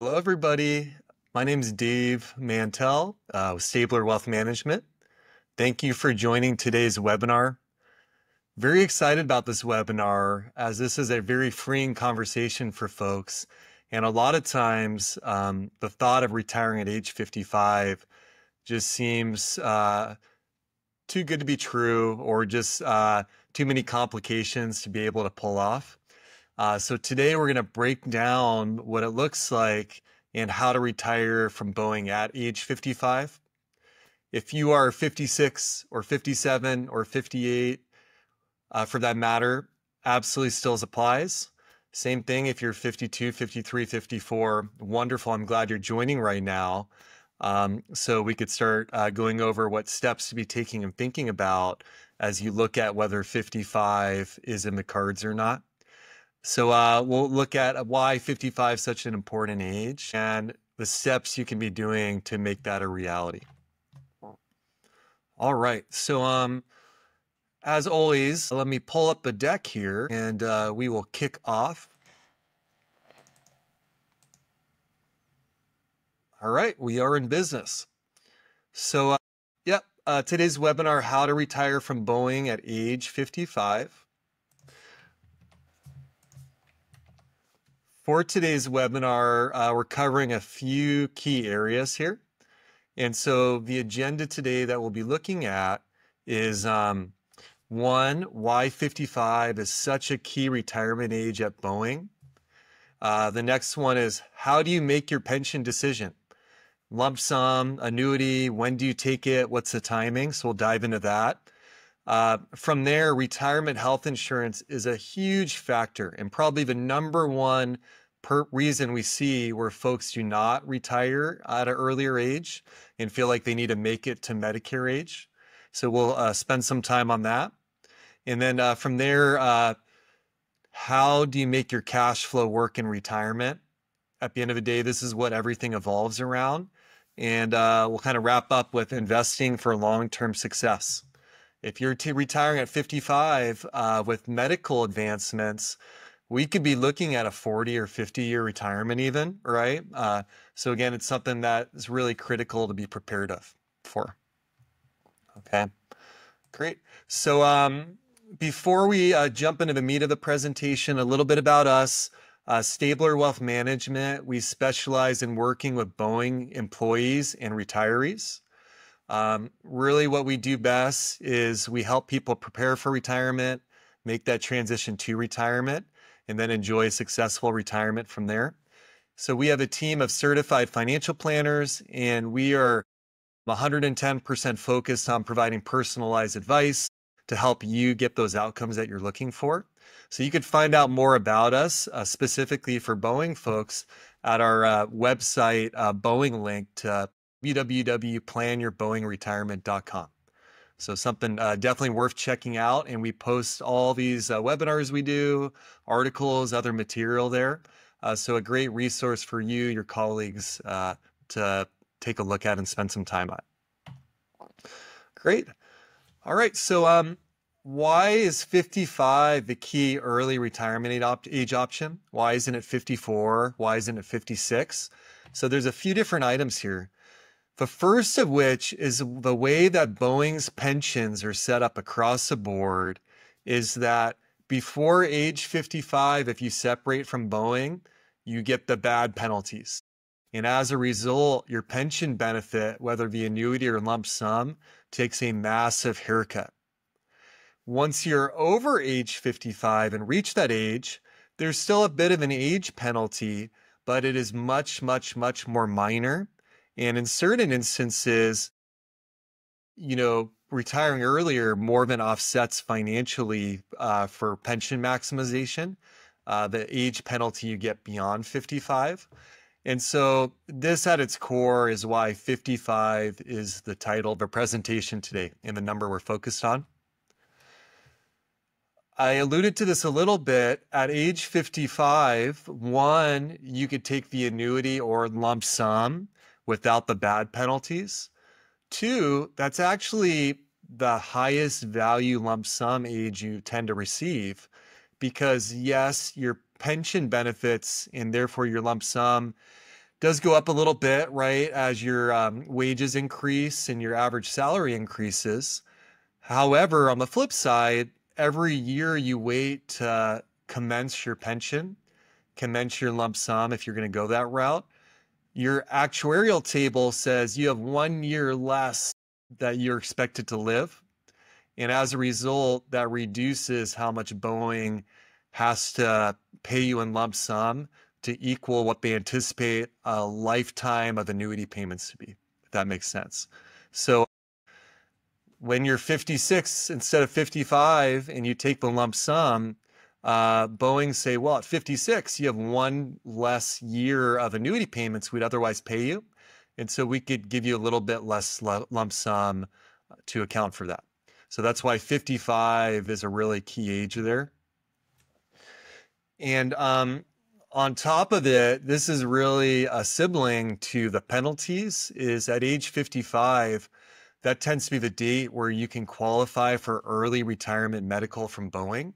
Hello, everybody. My name is Dave Mantell with Stabler Wealth Management. Thank you for joining today's webinar. Very excited about this webinar as this is a very freeing conversation for folks. And a lot of times, the thought of retiring at age 55 just seems too good to be true, or just too many complications to be able to pull off. So today we're going to break down what it looks like and how to retire from Boeing at age 55. If you are 56 or 57 or 58, for that matter, absolutely still applies. Same thing if you're 52, 53, 54. Wonderful. I'm glad you're joining right now. So we could start going over what steps to be taking and thinking about as you look at whether 55 is in the cards or not. So we'll look at why 55 is such an important age and the steps you can be doing to make that a reality. All right. So as always, let me pull up the deck here and we will kick off. All right, we are in business. So today's webinar, how to retire from Boeing at age 55. For today's webinar, we're covering a few key areas here. And so the agenda today that we'll be looking at is one, why 55 is such a key retirement age at Boeing. The next one is how do you make your pension decision? Lump sum, annuity, when do you take it? What's the timing? So we'll dive into that. From there, retirement health insurance is a huge factor and probably the number one reason we see where folks do not retire at an earlier age and feel like they need to make it to Medicare age. So we'll spend some time on that. And then from there, how do you make your cash flow work in retirement? At the end of the day, this is what everything evolves around. And we'll kind of wrap up with investing for long-term success. If you're retiring at 55 with medical advancements, we could be looking at a 40 or 50-year retirement even, right? So again, it's something that is really critical to be prepared for. Okay, great. So before we jump into the meat of the presentation, a little bit about us. Stabler Wealth Management, we specialize in working with Boeing employees and retirees. Really what we do best is we help people prepare for retirement, make that transition to retirement, and then enjoy a successful retirement from there. So we have a team of certified financial planners, and we are 110% focused on providing personalized advice to help you get those outcomes that you're looking for. So you could find out more about us, specifically for Boeing folks, at our website, Boeing link to www.planyourboeingretirement.com. So something definitely worth checking out. And we post all these webinars we do, articles, other material there. So a great resource for you, your colleagues to take a look at and spend some time on. Great. All right. So why is 55 the key early retirement age option? Why isn't it 54? Why isn't it 56? So there's a few different items here. The first of which is the way that Boeing's pensions are set up across the board is that before age 55, if you separate from Boeing, you get the bad penalties. And as a result, your pension benefit, whether the annuity or lump sum, takes a massive haircut. Once you're over age 55 and reach that age, there's still a bit of an age penalty, but it is much, much, much more minor. And in certain instances, retiring earlier more than offsets financially for pension maximization, the age penalty you get beyond 55. And so this at its core is why 55 is the title of our presentation today and the number we're focused on. I alluded to this a little bit. At age 55, one, you could take the annuity or lump sum without the bad penalties. Two, that's actually the highest value lump sum age you tend to receive because yes, your pension benefits and therefore your lump sum does go up a little bit, right, as your wages increase and your average salary increases. However, on the flip side, every year you wait to commence your pension, commence your lump sum if you're going to go that route, your actuarial table says you have 1 year less that you're expected to live. And as a result, that reduces how much Boeing has to pay you in lump sum to equal what they anticipate a lifetime of annuity payments to be, if that makes sense. So when you're 56 instead of 55 and you take the lump sum, Boeing say, well, at 56, you have 1 less year of annuity payments we'd otherwise pay you. And so we could give you a little bit less lump sum to account for that. So that's why 55 is a really key age there. And on top of it, this is really a sibling to the penalties, is at age 55, that tends to be the date where you can qualify for early retirement medical from Boeing.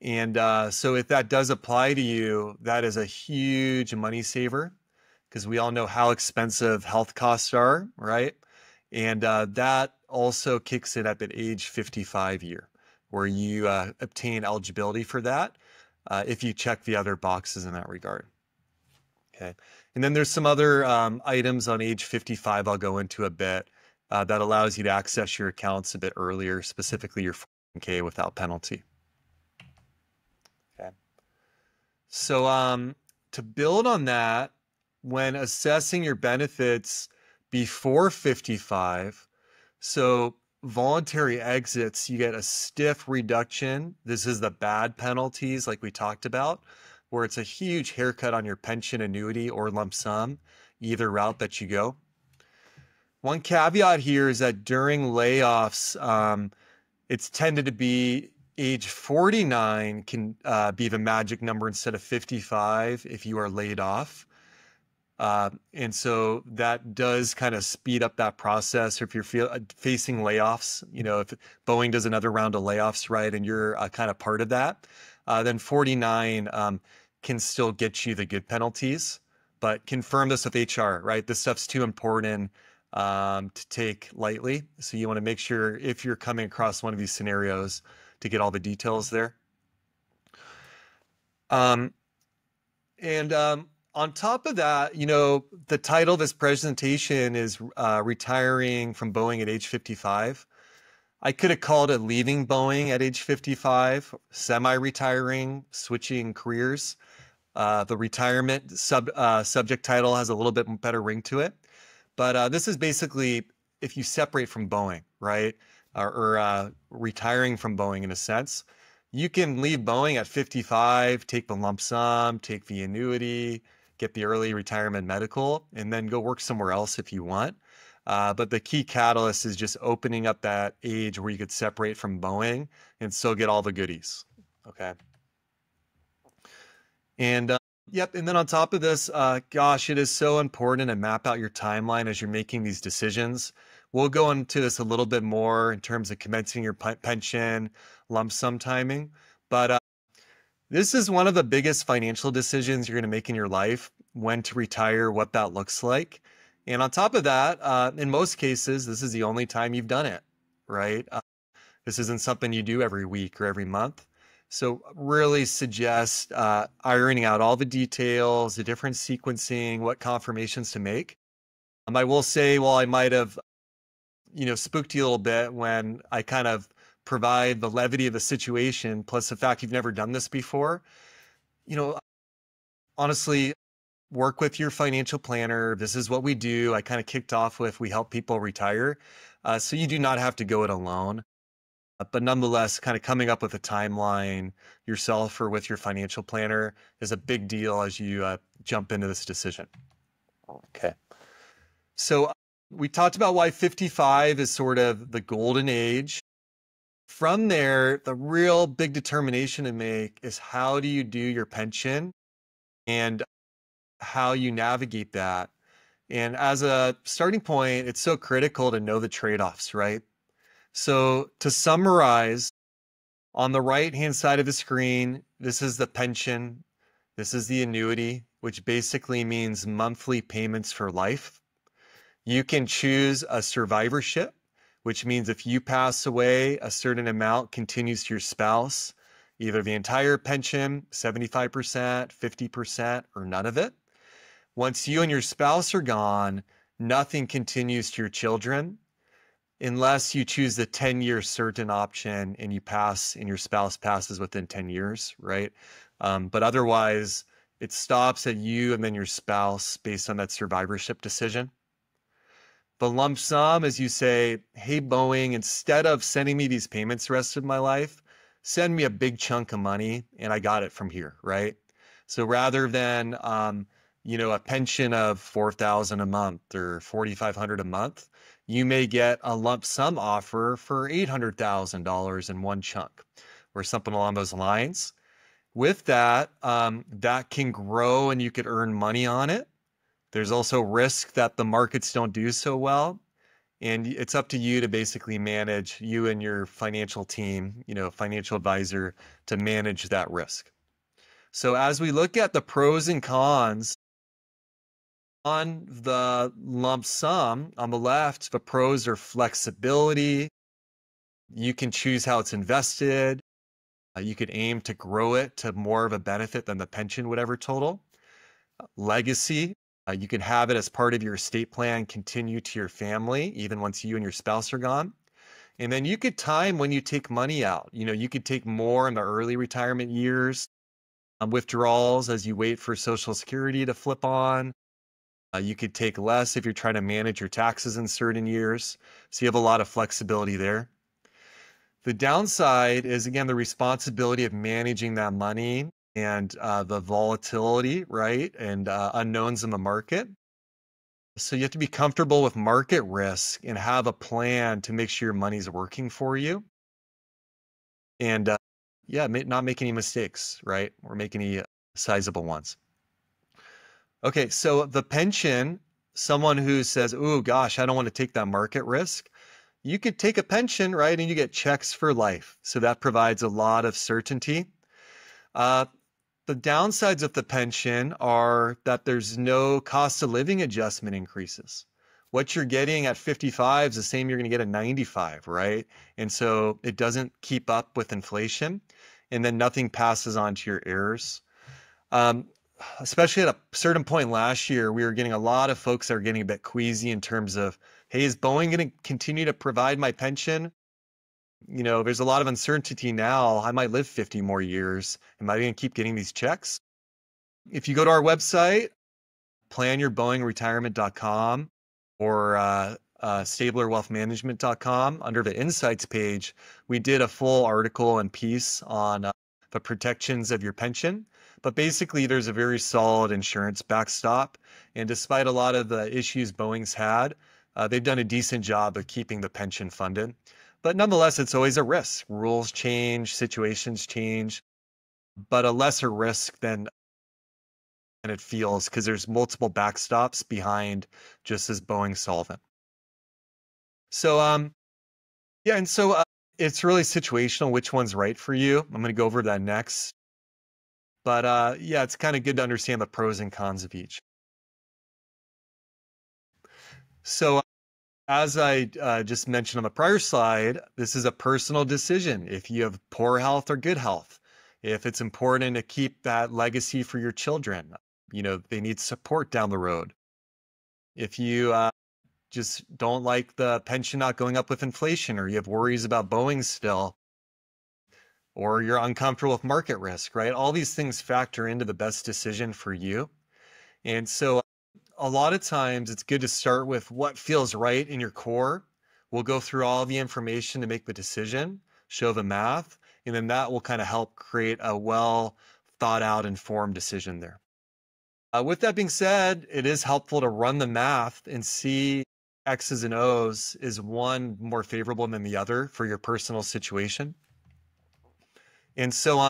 And so if that does apply to you, that is a huge money saver because we all know how expensive health costs are, right? And that also kicks in at that age 55 year where you obtain eligibility for that if you check the other boxes in that regard. Okay. And then there's some other items on age 55 I'll go into a bit that allows you to access your accounts a bit earlier, specifically your 401k without penalty. Okay. So to build on that, when assessing your benefits before 55, so voluntary exits, you get a stiff reduction. This is the bad penalties like we talked about, where it's a huge haircut on your pension, annuity, or lump sum, either route that you go. One caveat here is that during layoffs, it's tended to be age 49 can be the magic number instead of 55 if you are laid off. And so that does kind of speed up that process. Or if you're facing layoffs, you know, if Boeing does another round of layoffs, right, and you're kind of part of that, then 49 can still get you the good penalties. But confirm this with HR, right? This stuff's too important to take lightly. So you want to make sure if you're coming across one of these scenarios to get all the details there. On top of that, you know, the title of this presentation is Retiring from Boeing at age 55. I could have called it Leaving Boeing at age 55, Semi-Retiring, Switching Careers. The retirement subject title has a little bit better ring to it. But this is basically if you separate from Boeing, right? Or retiring from Boeing in a sense. You can leave Boeing at 55, take the lump sum, take the annuity, get the early retirement medical, and then go work somewhere else if you want. But the key catalyst is just opening up that age where you could separate from Boeing and still get all the goodies. Okay. And yep. And then on top of this, gosh, it is so important to map out your timeline as you're making these decisions. We'll go into this a little bit more in terms of commencing your pension, lump sum timing. But this is one of the biggest financial decisions you're going to make in your life, when to retire, what that looks like. And on top of that, in most cases, this is the only time you've done it, right? This isn't something you do every week or every month. So really suggest ironing out all the details, the different sequencing, what confirmations to make. I will say, while I might have, you know, spooked you a little bit when I kind of provide the levity of the situation, plus the fact you've never done this before, you know, honestly, work with your financial planner. This is what we do. I kind of kicked off with, we help people retire. So you do not have to go it alone. But nonetheless, kind of coming up with a timeline yourself or with your financial planner is a big deal as you jump into this decision. Okay. So we talked about why 55 is sort of the golden age. From there, the real big determination to make is how do you do your pension and how you navigate that. And as a starting point, it's so critical to know the trade-offs, right? So to summarize, on the right-hand side of the screen, this is the pension, this is the annuity, which basically means monthly payments for life. You can choose a survivorship, which means if you pass away, a certain amount continues to your spouse, either the entire pension, 75%, 50%, or none of it. Once you and your spouse are gone, nothing continues to your children unless you choose the 10-year certain option and you pass and your spouse passes within 10 years, right? But otherwise, it stops at you and then your spouse based on that survivorship decision. The lump sum is you say, hey, Boeing, instead of sending me these payments the rest of my life, send me a big chunk of money and I got it from here, right? So rather than, a pension of $4,000 a month or $4,500 a month, you may get a lump sum offer for $800,000 in one chunk or something along those lines. With that, that can grow and you could earn money on it. There's also risk that the markets don't do so well. And it's up to you to basically manage, you and your financial team, financial advisor, to manage that risk. So as we look at the pros and cons on the lump sum on the left, the pros are flexibility. You can choose how it's invested. You could aim to grow it to more of a benefit than the pension would ever total. Legacy. You can have it as part of your estate plan, continue to your family, even once you and your spouse are gone. And then you could time when you take money out. You could take more in the early retirement years, withdrawals as you wait for Social Security to flip on. You could take less if you're trying to manage your taxes in certain years. So you have a lot of flexibility there. The downside is, again, the responsibility of managing that money and the volatility, right? And unknowns in the market. So you have to be comfortable with market risk and have a plan to make sure your money's working for you. And not make any mistakes, right? Or make any sizable ones. Okay, so the pension, someone who says, oh gosh, I don't want to take that market risk. You could take a pension, right? And you get checks for life. So that provides a lot of certainty. The downsides of the pension are that there's no cost of living adjustment increases. What you're getting at 55 is the same you're going to get at 95, right? And so it doesn't keep up with inflation, and then nothing passes on to your heirs. Especially at a certain point last year, we were getting a lot of folks that are getting a bit queasy in terms of, hey, is Boeing going to continue to provide my pension? There's a lot of uncertainty now. I might live 50 more years. Am I going to keep getting these checks? If you go to our website, planyourboeingretirement.com or stablerwealthmanagement.com, under the Insights page, we did a full article and piece on the protections of your pension. But basically, there's a very solid insurance backstop. And despite a lot of the issues Boeing's had, they've done a decent job of keeping the pension funded. But nonetheless, it's always a risk. Rules change, situations change, but a lesser risk than it feels because there's multiple backstops behind just as Boeing solvent. So, it's really situational which one's right for you. I'm going to go over that next. But it's kind of good to understand the pros and cons of each. So as I just mentioned on the prior slide, this is a personal decision. If you have poor health or good health, if it's important to keep that legacy for your children, they need support down the road. If you just don't like the pension not going up with inflation, or you have worries about Boeing still, or you're uncomfortable with market risk, right? All these things factor into the best decision for you. And so a lot of times it's good to start with what feels right in your core. We'll go through all the information to make the decision, show the math, and then that will kind of help create a well thought out, informed decision there. With that being said, it is helpful to run the math and see X's and O's. Is one more favorable than the other for your personal situation? And so,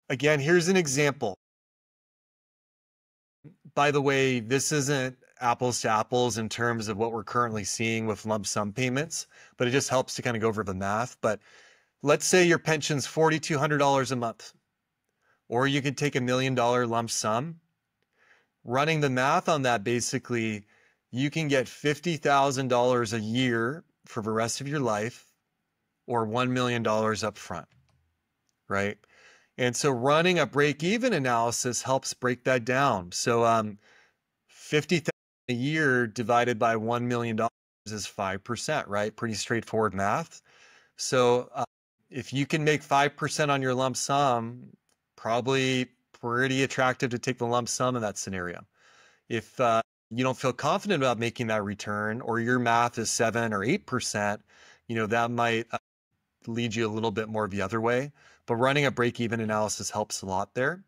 again, here's an example. By the way, this isn't apples to apples in terms of what we're currently seeing with lump sum payments, but it just helps to kind of go over the math. But let's say your pension's $4,200 a month, or you could take $1 million lump sum running the math on that, basically, you can get $50,000 a year for the rest of your life or $1 million up front, right? And so running a break-even analysis helps break that down. So 50,000 a year divided by $1 million is 5%, right? Pretty straightforward math. So if you can make 5% on your lump sum, probably pretty attractive to take the lump sum in that scenario. If you don't feel confident about making that return, or your math is 7 or 8%, that might lead you a little bit more the other way. But running a break-even analysis helps a lot there.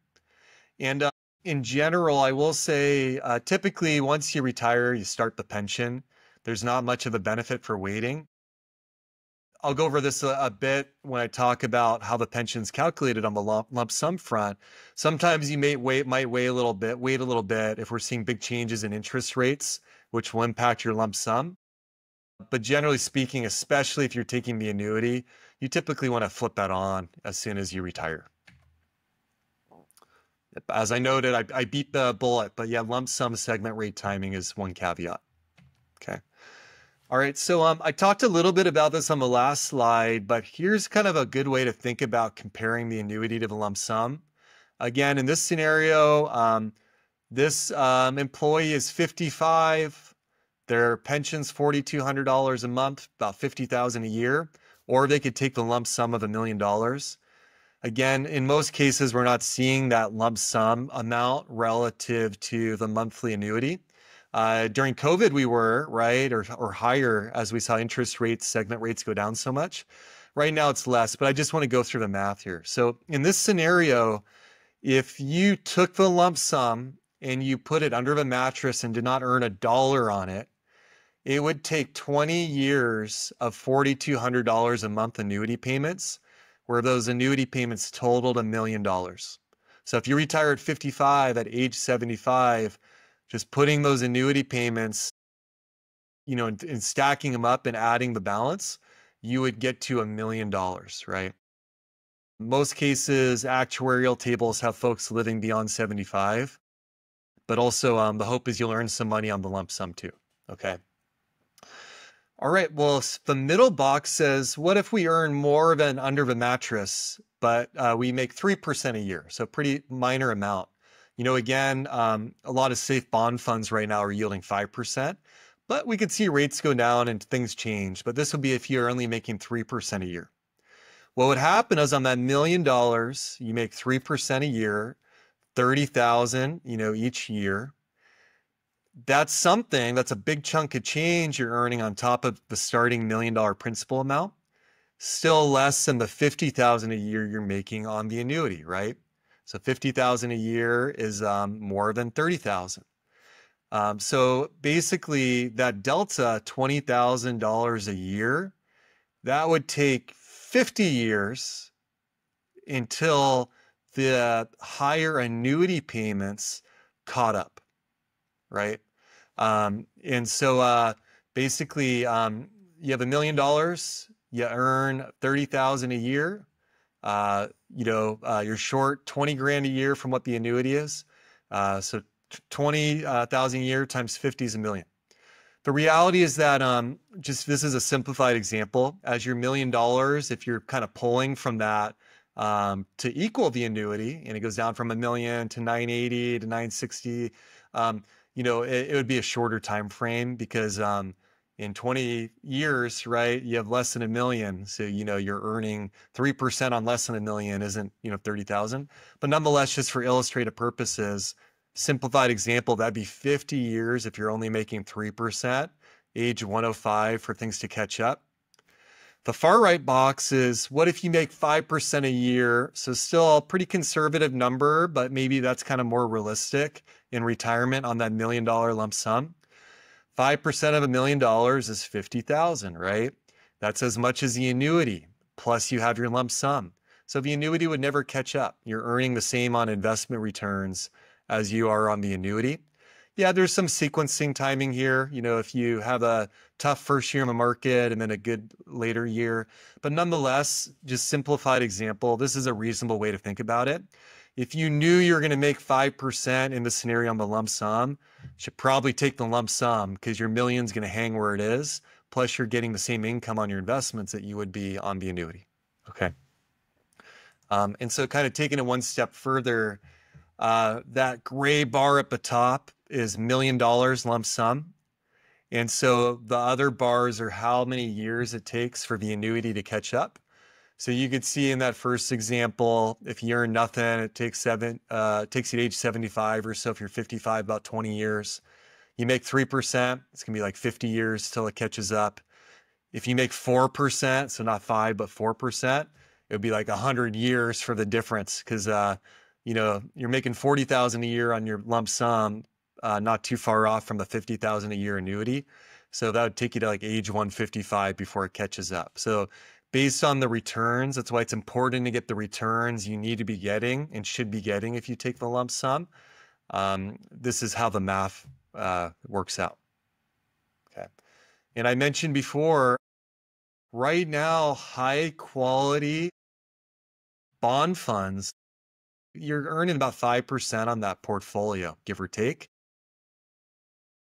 And in general, I will say, typically once you retire, you start the pension. There's not much of a benefit for waiting. I'll go over this a bit when I talk about how the pension's calculated on the lump sum front. Sometimes you might wait a little bit if we're seeing big changes in interest rates, which will impact your lump sum. But generally speaking, especially if you're taking the annuity, you typically want to flip that on as soon as you retire. As I noted, I beat the bullet, but yeah, lump sum segment rate timing is one caveat. Okay. All right, so I talked a little bit about this on the last slide, but here's kind of a good way to think about comparing the annuity to the lump sum. Again, in this scenario, this employee is 55, their pension's $4,200 a month, about $50,000 a year, or they could take the lump sum of $1 million. Again, in most cases, we're not seeing that lump sum amount relative to the monthly annuity. During COVID, we were, right, or higher as we saw interest rates, segment rates go down so much. Right now it's less, but I just want to go through the math here. So in this scenario, if you took the lump sum and you put it under the mattress and did not earn a dollar on it, it would take 20 years of $4,200 a month annuity payments, where those annuity payments totaled $1 million. So if you retire at 55, at age 75, just putting those annuity payments, and stacking them up and adding the balance, you would get to $1 million, right? Most cases, actuarial tables have folks living beyond 75, but also the hope is you'll earn some money on the lump sum too, okay? All right, well, the middle box says, what if we earn more than under the mattress, but we make 3% a year? So pretty minor amount. Again, a lot of safe bond funds right now are yielding 5%, but we could see rates go down and things change. But this would be if you're only making 3% a year. What would happen is on that $1 million, you make 3% a year, 30,000, each year. That's a big chunk of change you're earning on top of the starting $1 million principal amount. Still less than the 50,000 a year you're making on the annuity, right? So 50,000 a year is more than 30,000. So basically that delta, $20,000 a year, that would take 50 years until the higher annuity payments caught up, right? And so basically you have $1 million, you earn 30,000 a year. You're short 20 grand a year from what the annuity is. So 20,000 a year times 50 is $1 million. The reality is that this is a simplified example. As your $1 million, if you're kind of pulling from that to equal the annuity, and it goes down from $1 million to 980 to 960, it would be a shorter time frame because in 20 years, right, you have less than $1 million. So, you're earning 3% on less than $1 million isn't, 30,000. But nonetheless, just for illustrative purposes, simplified example, that'd be 50 years if you're only making 3%, age 105 for things to catch up. The far right box is, what if you make 5% a year? So still a pretty conservative number, but maybe that's kind of more realistic in retirement on that $1 million lump sum. 5% of $1 million is 50,000, right? That's as much as the annuity, plus you have your lump sum. So the annuity would never catch up. You're earning the same on investment returns as you are on the annuity. Yeah, there's some sequencing timing here. If you have a tough first year in the market and then a good later year, but nonetheless, just simplified example, this is a reasonable way to think about it. if you knew you were going to make 5% in the scenario on the lump sum, you should probably take the lump sum because your million's going to hang where it is. Plus, you're getting the same income on your investments that you would be on the annuity. Okay. And so kind of taking it one step further, that gray bar at the top is $1 million lump sum. And so the other bars are how many years it takes for the annuity to catch up. So you could see in that first example, if you earn nothing, it takes you to age 75 or so. If you're 55, about 20 years. You make 3%, it's gonna be like 50 years till it catches up. If you make 4%, so not 5, but 4%, it would be like 100 years for the difference because you're making 40,000 a year on your lump sum, not too far off from the 50,000 a year annuity. So that would take you to like age 155 before it catches up. So based on the returns, that's why it's important to get the returns you need to be getting and should be getting if you take the lump sum. This is how the math works out. Okay. And I mentioned before, right now, high quality bond funds, you're earning about 5% on that portfolio, give or take.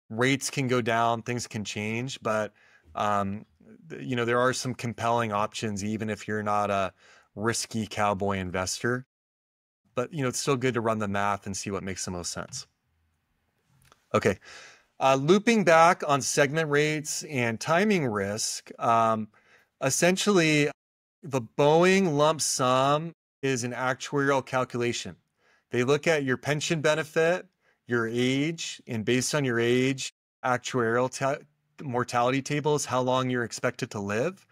Rates can go down, things can change, but there are some compelling options, even if you're not a risky cowboy investor. But it's still good to run the math and see what makes the most sense. Okay, looping back on segment rates and timing risk, essentially the Boeing lump sum is an actuarial calculation. They look at your pension benefit, your age, and based on your age, actuarial mortality tables, how long you're expected to live.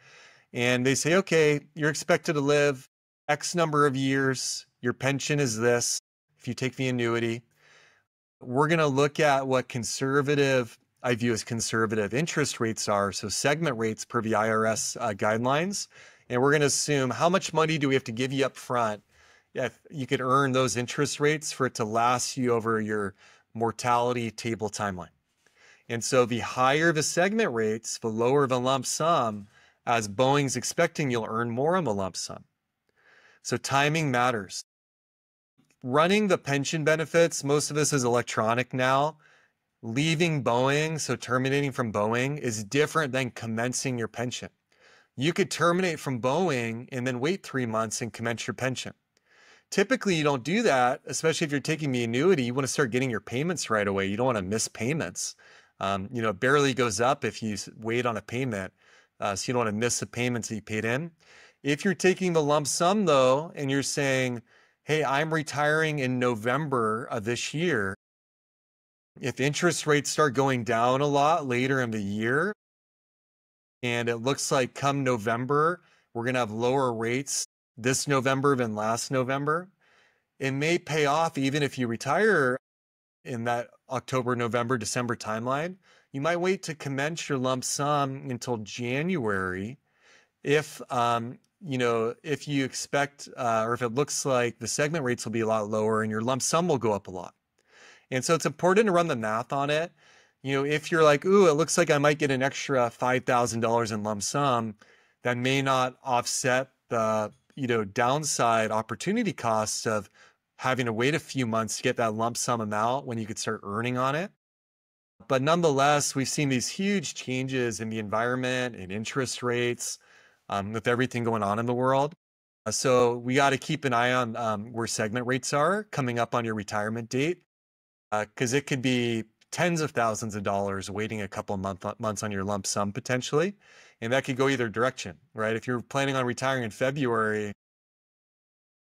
And they say, okay, you're expected to live X number of years. Your pension is this. If you take the annuity, we're going to look at what I view as conservative interest rates are. So segment rates per the IRS guidelines. And we're going to assume how much money do we have to give you up front if you could earn those interest rates for it to last you over your mortality table timeline. And so the higher the segment rates, the lower the lump sum, as Boeing's expecting you'll earn more on the lump sum. So timing matters. Running the pension benefits, most of this is electronic now. Leaving Boeing, so terminating from Boeing, is different than commencing your pension. You could terminate from Boeing and then wait 3 months and commence your pension. Typically, you don't do that, especially if you're taking the annuity. You want to start getting your payments right away. You don't want to miss payments. It barely goes up if you wait on a payment, so you don't want to miss the payments that you paid in. If you're taking the lump sum, though, and you're saying, hey, I'm retiring in November of this year, if interest rates start going down a lot later in the year, and it looks like come November, we're going to have lower rates this November than last November, it may pay off even if you retire in that October, November, December timeline. You might wait to commence your lump sum until January if you expect or if it looks like the segment rates will be a lot lower and your lump sum will go up a lot. And so it's important to run the math on it. If you're like, ooh, it looks like I might get an extra $5,000 in lump sum, that may not offset the downside opportunity costs of having to wait a few months to get that lump sum amount when you could start earning on it. But nonetheless, we've seen these huge changes in the environment and interest rates with everything going on in the world. So we got to keep an eye on where segment rates are coming up on your retirement date, because it could be tens of thousands of dollars waiting a couple of months on your lump sum potentially. And that could go either direction, right? If you're planning on retiring in February,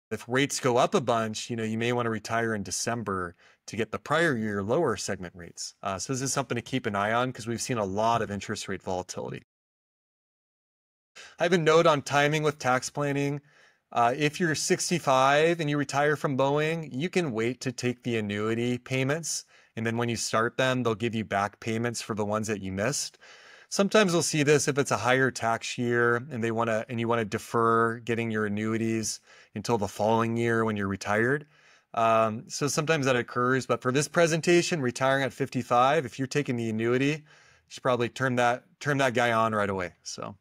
if rates go up a bunch, you may want to retire in December to get the prior year lower segment rates. So this is something to keep an eye on because we've seen a lot of interest rate volatility. I have a note on timing with tax planning. If you're 65 and you retire from Boeing, you can wait to take the annuity payments. And then when you start them, they'll give you back payments for the ones that you missed. Sometimes we'll see this if it's a higher tax year and you want to defer getting your annuities until the following year when you're retired. So sometimes that occurs, but for this presentation, retiring at 55, if you're taking the annuity, you should probably turn that guy on right away. So,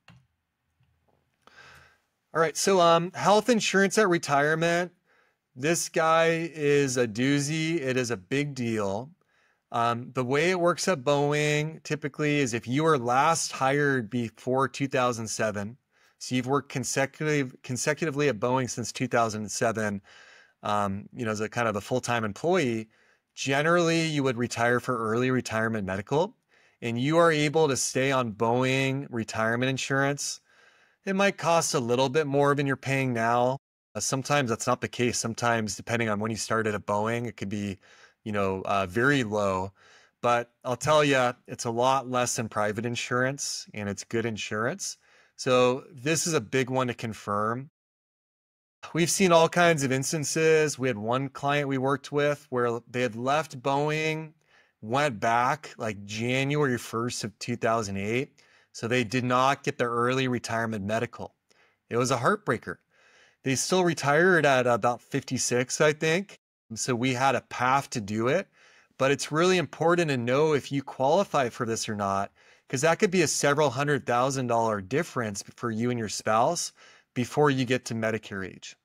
all right. So health insurance at retirement. This guy is a doozy. It is a big deal. The way it works at Boeing typically is if you were last hired before 2007, so you've worked consecutively at Boeing since 2007, as a kind of a full-time employee, generally you would retire for early retirement medical, and you are able to stay on Boeing retirement insurance. It might cost a little bit more than you're paying now. Sometimes that's not the case. Sometimes, depending on when you started at Boeing, it could be, very low. But I'll tell you, it's a lot less than private insurance, and it's good insurance. So this is a big one to confirm. We've seen all kinds of instances. We had one client we worked with where they had left Boeing, went back like January 1st of 2008. So they did not get their early retirement medical. It was a heartbreaker. They still retired at about 56, I think. So we had a path to do it. But it's really important to know if you qualify for this or not, because that could be a several $100,000 difference for you and your spouse before you get to Medicare age.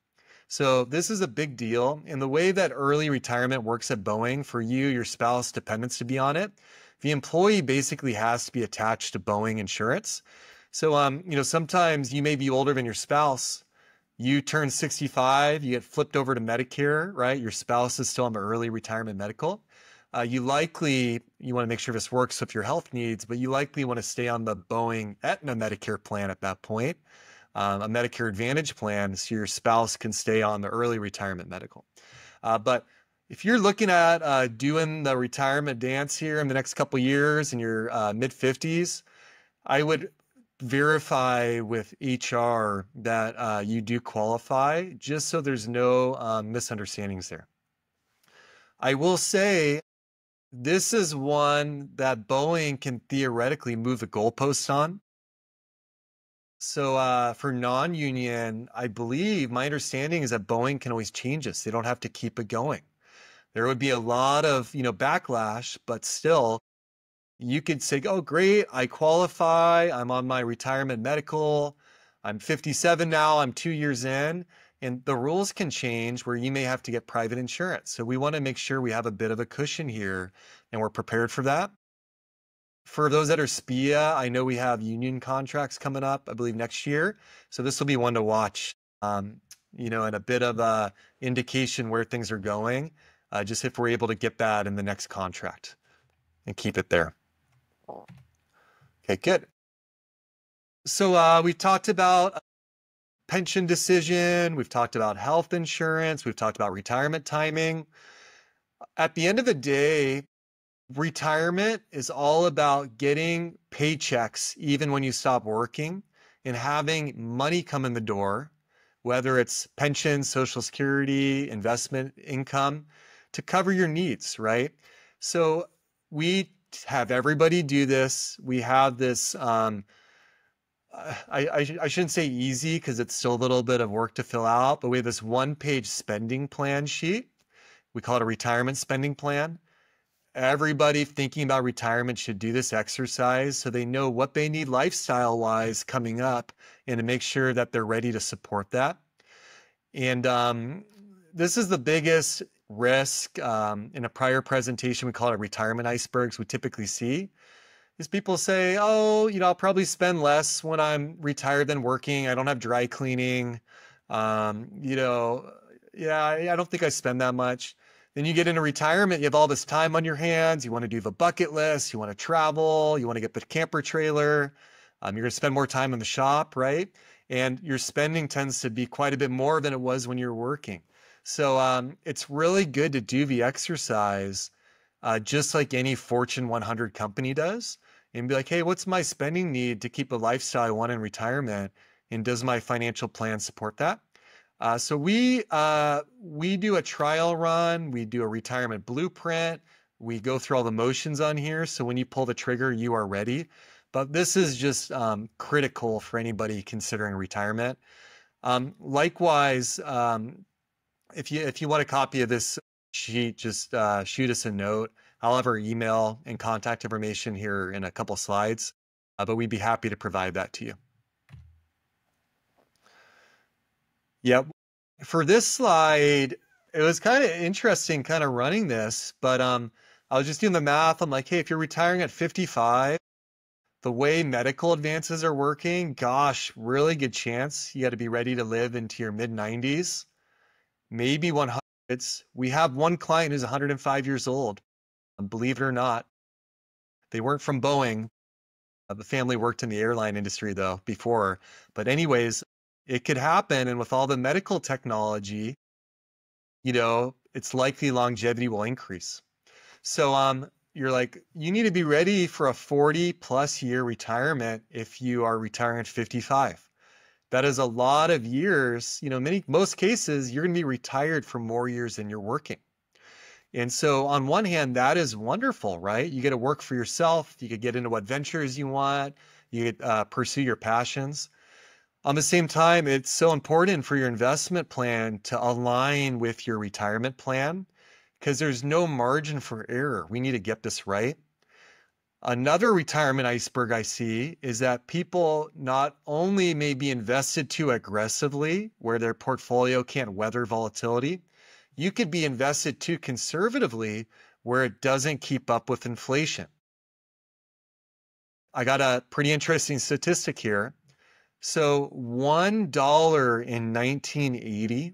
So this is a big deal. And the way that early retirement works at Boeing for you, your spouse, dependents to be on it, the employee basically has to be attached to Boeing insurance. So, sometimes you may be older than your spouse. You turn 65, you get flipped over to Medicare, right? Your spouse is still on the early retirement medical. You want to make sure this works with your health needs, but you likely want to stay on the Boeing Aetna Medicare plan at that point, a Medicare Advantage plan, so your spouse can stay on the early retirement medical. But if you're looking at doing the retirement dance here in the next couple years in your mid-50s, I would verify with HR that you do qualify, just so there's no misunderstandings there. I will say this is one that Boeing can theoretically move the goalposts on. So for non-union, I believe my understanding is that Boeing can always change this. They don't have to keep it going. There would be a lot of, backlash, but still, you could say, oh, great, I qualify. I'm on my retirement medical. I'm 57 now. I'm 2 years in. And the rules can change where you may have to get private insurance. So we want to make sure we have a bit of a cushion here and we're prepared for that. For those that are SPIA, I know we have union contracts coming up, I believe next year. So this will be one to watch, and a bit of a indication where things are going, just if we're able to get that in the next contract and keep it there. Okay, good. So we talked about pension decision. We've talked about health insurance. We've talked about retirement timing. At the end of the day, retirement is all about getting paychecks even when you stop working and having money come in the door, whether it's pension, Social Security, investment income, to cover your needs, right? So we have everybody do this. We have this, I shouldn't say easy because it's still a little bit of work to fill out, but we have this one-page spending plan sheet. We call it a retirement spending plan. Everybody thinking about retirement should do this exercise so they know what they need lifestyle-wise coming up and to make sure that they're ready to support that. And this is the biggest risk in a prior presentation. We call it retirement icebergs we typically see. Is people say, oh, I'll probably spend less when I'm retired than working. I don't have dry cleaning. Yeah, I don't think I spend that much. Then you get into retirement, you have all this time on your hands. You want to do the bucket list. You want to travel. You want to get the camper trailer. You're going to spend more time in the shop, right? And your spending tends to be quite a bit more than it was when you're working. So it's really good to do the exercise just like any Fortune 100 company does and be like, hey, what's my spending need to keep a lifestyle I want in retirement? And does my financial plan support that? So we do a trial run, we do a retirement blueprint, we go through all the motions on here. So when you pull the trigger, you are ready. But this is just critical for anybody considering retirement. Likewise, if you want a copy of this sheet, just shoot us a note. I'll have our email and contact information here in a couple slides, but we'd be happy to provide that to you. Yep. For this slide, it was kind of interesting kind of running this, but I was just doing the math. I'm like, hey, if you're retiring at 55, the way medical advances are working, gosh, really good chance you got to be ready to live into your mid 90s, maybe 100s. We have one client who's 105 years old. Believe it or not, they weren't from Boeing. The family worked in the airline industry though before. But anyways, it could happen. And with all the medical technology, it's likely longevity will increase. So you're like, you need to be ready for a 40+ year retirement if you are retiring at 55. That is a lot of years. Most cases, you're going to be retired for more years than you're working. And so on one hand, that is wonderful, right? You get to work for yourself. You could get into what ventures you want. You could pursue your passions. On the same time, it's so important for your investment plan to align with your retirement plan because there's no margin for error. We need to get this right. Another retirement iceberg I see is that people not only may be invested too aggressively where their portfolio can't weather volatility, you could be invested too conservatively where it doesn't keep up with inflation. I got a pretty interesting statistic here. So $1 in 1980,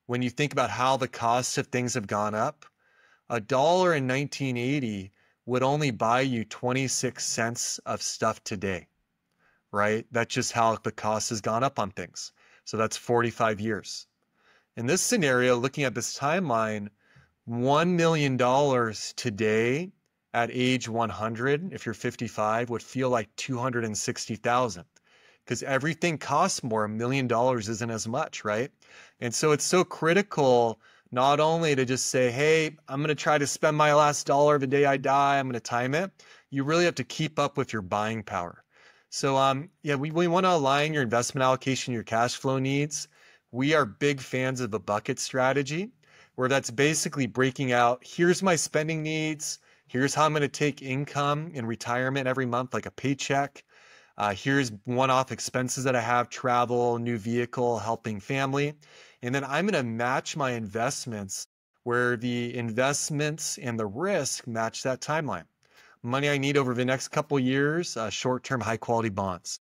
when you think about how the costs of things have gone up, $1 in 1980 would only buy you 26 cents of stuff today, right? That's just how the cost has gone up on things. So that's 45 years. In this scenario, looking at this timeline, $1 million today at age 100, if you're 55, would feel like 260,000 because everything costs more. $1 million isn't as much, right? And so it's so critical not only to just say, hey, I'm going to try to spend my last dollar the day I die, I'm going to time it. You really have to keep up with your buying power. So we want to align your investment allocation, your cash flow needs. We are big fans of a bucket strategy where that's basically breaking out, here's my spending needs, here's how I'm going to take income in retirement every month, like a paycheck. Here's one-off expenses that I have, travel, new vehicle, helping family. And then I'm going to match my investments where the investments and the risk match that timeline. Money I need over the next couple years, short-term high-quality bonds.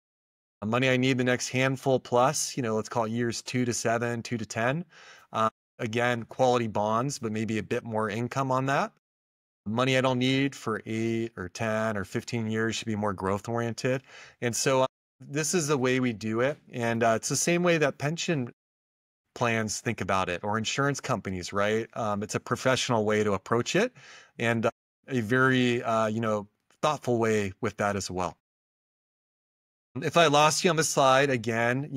Money I need the next handful plus, let's call it years 2 to 7, 2 to 10. Again, quality bonds, but maybe a bit more income on that. Money I don't need for 8 or 10 or 15 years should be more growth oriented. And so this is the way we do it. And it's the same way that pension plans think about it or insurance companies, right? It's a professional way to approach it and a very, thoughtful way with that as well. If I lost you on the slide again,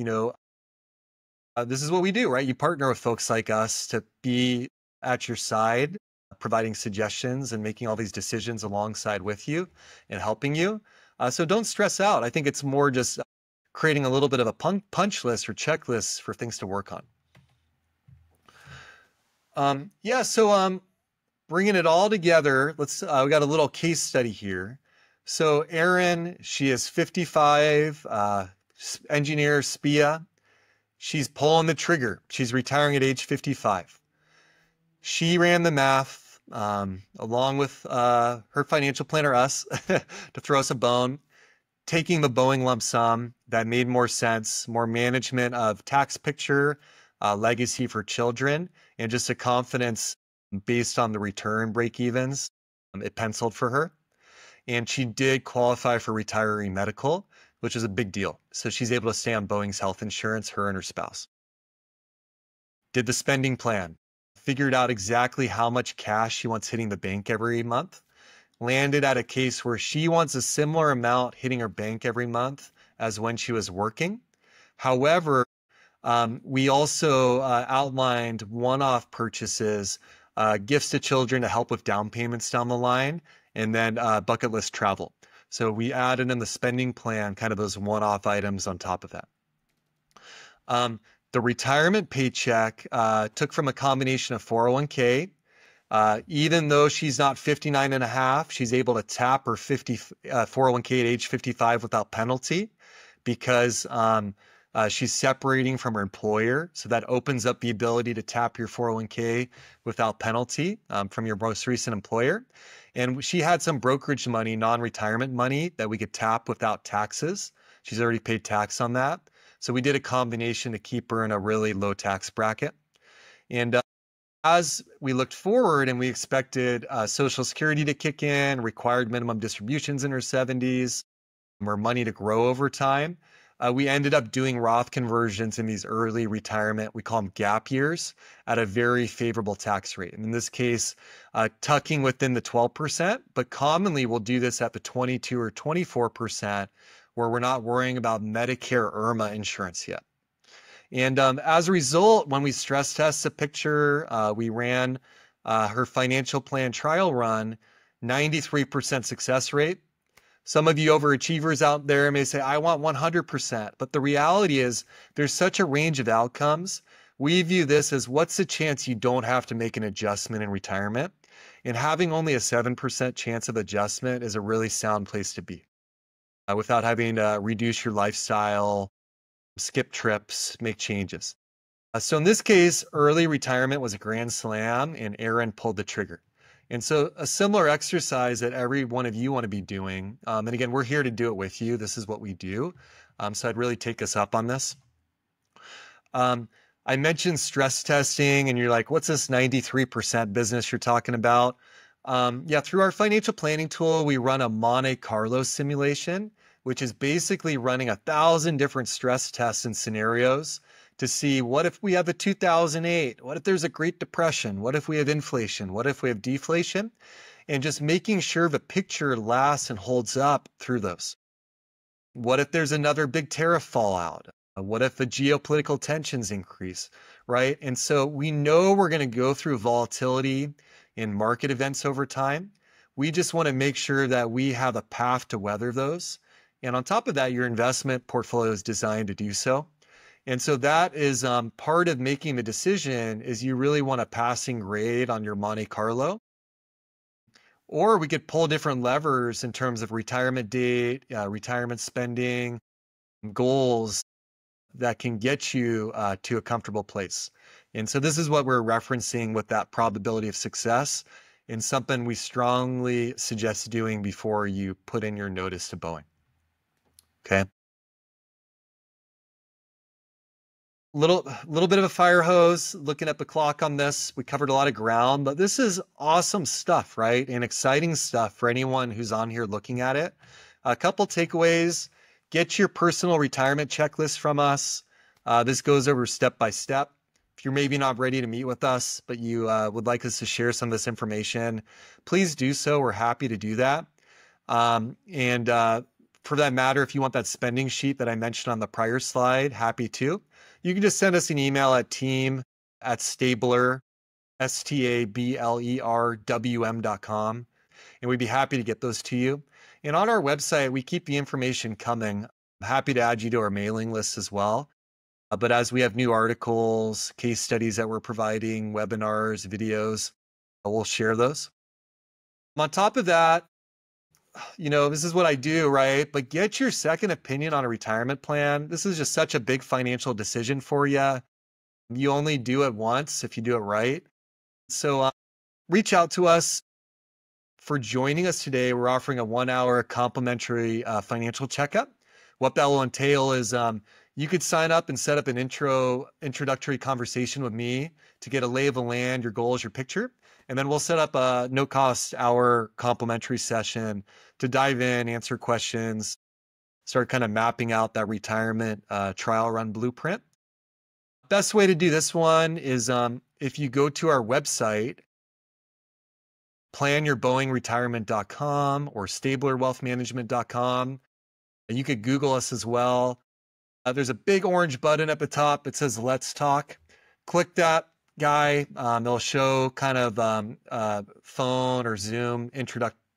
this is what we do, right? You partner with folks like us to be at your side, providing suggestions and making all these decisions alongside with you and helping you. So don't stress out. I think it's more just creating a little bit of a punch list or checklist for things to work on. So bringing it all together, we got a little case study here. So Erin, she is 55, engineer, SPIA. She's pulling the trigger. She's retiring at age 55. She ran the math along with her financial planner, us, to throw us a bone, taking the Boeing lump sum that made more sense, more management of tax picture, legacy for children, and just a confidence based on the return break-evens. It penciled for her. And she did qualify for retiree medical, which is a big deal. So she's able to stay on Boeing's health insurance, her and her spouse. Did the spending plan, figured out exactly how much cash she wants hitting the bank every month, landed at a case where she wants a similar amount hitting her bank every month as when she was working. However, we also outlined one-off purchases, gifts to children to help with down payments down the line, and then bucket list travel. So we added in the spending plan kind of those one-off items on top of that. The retirement paycheck took from a combination of 401k. Even though she's not 59 and a half, she's able to tap her 401k at age 55 without penalty because She's separating from her employer, so that opens up the ability to tap your 401k without penalty from your most recent employer. And she had some brokerage money, non-retirement money that we could tap without taxes. She's already paid tax on that. So we did a combination to keep her in a really low tax bracket. And as we looked forward and we expected Social Security to kick in, required minimum distributions in her 70s, or money to grow over time, we ended up doing Roth conversions in these early retirement, we call them gap years, at a very favorable tax rate. And in this case, tucking within the 12%, but commonly we'll do this at the 22 or 24%, where we're not worrying about Medicare IRMA insurance yet. And as a result, when we stress test the picture, we ran her financial plan trial run, 93% success rate. Some of you overachievers out there may say, I want 100%. But the reality is there's such a range of outcomes. We view this as what's the chance you don't have to make an adjustment in retirement? And having only a 7% chance of adjustment is a really sound place to be without having to reduce your lifestyle, skip trips, make changes. So in this case, early retirement was a grand slam and Aaron pulled the trigger. And so a similar exercise that every one of you want to be doing. And again, we're here to do it with you. This is what we do. So I'd really take us up on this. I mentioned stress testing and you're like, what's this 93% business you're talking about? Yeah, through our financial planning tool, we run a Monte Carlo simulation, which is basically running 1,000 different stress tests and scenarios to see what if we have a 2008, what if there's a Great Depression, what if we have inflation, what if we have deflation, and just making sure the picture lasts and holds up through those. What if there's another big tariff fallout? What if the geopolitical tensions increase, right? And so we know we're going to go through volatility in market events over time. We just want to make sure that we have a path to weather those. And on top of that, your investment portfolio is designed to do so. And so that is part of making the decision is you really want a passing grade on your Monte Carlo. Or we could pull different levers in terms of retirement date, retirement spending, goals that can get you to a comfortable place. And so this is what we're referencing with that probability of success and something we strongly suggest doing before you put in your notice to Boeing. Okay. Little bit of a fire hose, looking at the clock on this. We covered a lot of ground, but this is awesome stuff, right? And exciting stuff for anyone who's on here looking at it. A couple takeaways. Get your personal retirement checklist from us. This goes over step by step. If you're maybe not ready to meet with us, but you would like us to share some of this information, please do so. We're happy to do that. For that matter, if you want that spending sheet that I mentioned on the prior slide, happy to. You can just send us an email at team@stabler, STABLERWM.com, and we'd be happy to get those to you. And on our website, we keep the information coming. I'm happy to add you to our mailing list as well. But as we have new articles, case studies that we're providing, webinars, videos, we'll share those. On top of that, this is what I do, right? But get your second opinion on a retirement plan. This is just such a big financial decision for you. You only do it once if you do it right. So reach out to us. For joining us today, we're offering a 1-hour complimentary financial checkup. What that will entail is you could sign up and set up an introductory conversation with me to get a lay of the land, your goals, your picture. And then we'll set up a no-cost hour complimentary session to dive in, answer questions, start kind of mapping out that retirement trial run blueprint. Best way to do this one is if you go to our website, planyourboeingretirement.com or stablerwealthmanagement.com. And you could Google us as well. There's a big orange button at the top that says Let's Talk. Click that guy. It'll show kind of phone or Zoom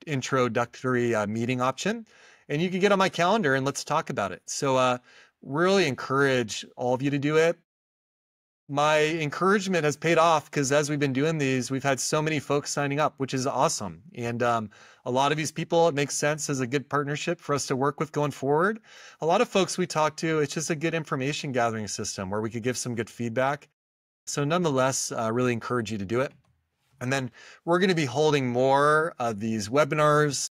introductory meeting option. And you can get on my calendar and let's talk about it. So really encourage all of you to do it. my encouragement has paid off because as we've been doing these, we've had so many folks signing up, which is awesome. And a lot of these people, it makes sense as a good partnership for us to work with going forward. A lot of folks we talk to, it's just a good information gathering system where we could give some good feedback. So nonetheless, really encourage you to do it. And then we're going to be holding more of these webinars.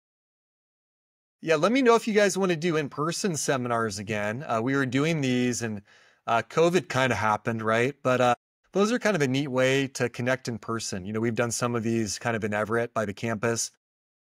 Yeah, let me know if you guys want to do in-person seminars again. We were doing these and COVID kind of happened, right? But those are kind of a neat way to connect in person. You know, we've done some of these kind of in Everett by the campus.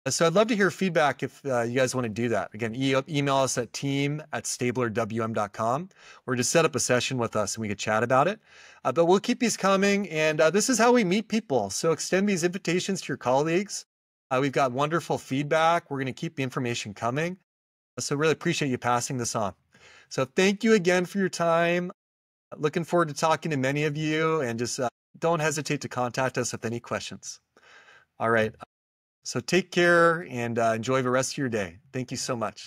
So I'd love to hear feedback if you guys want to do that. Again, email us at team@stablerwm.com or just set up a session with us and we could chat about it. But we'll keep these coming. And this is how we meet people. So extend these invitations to your colleagues. We've got wonderful feedback. We're going to keep the information coming. So really appreciate you passing this on. So thank you again for your time. Looking forward to talking to many of you and just don't hesitate to contact us with any questions. All right. So take care and enjoy the rest of your day. Thank you so much.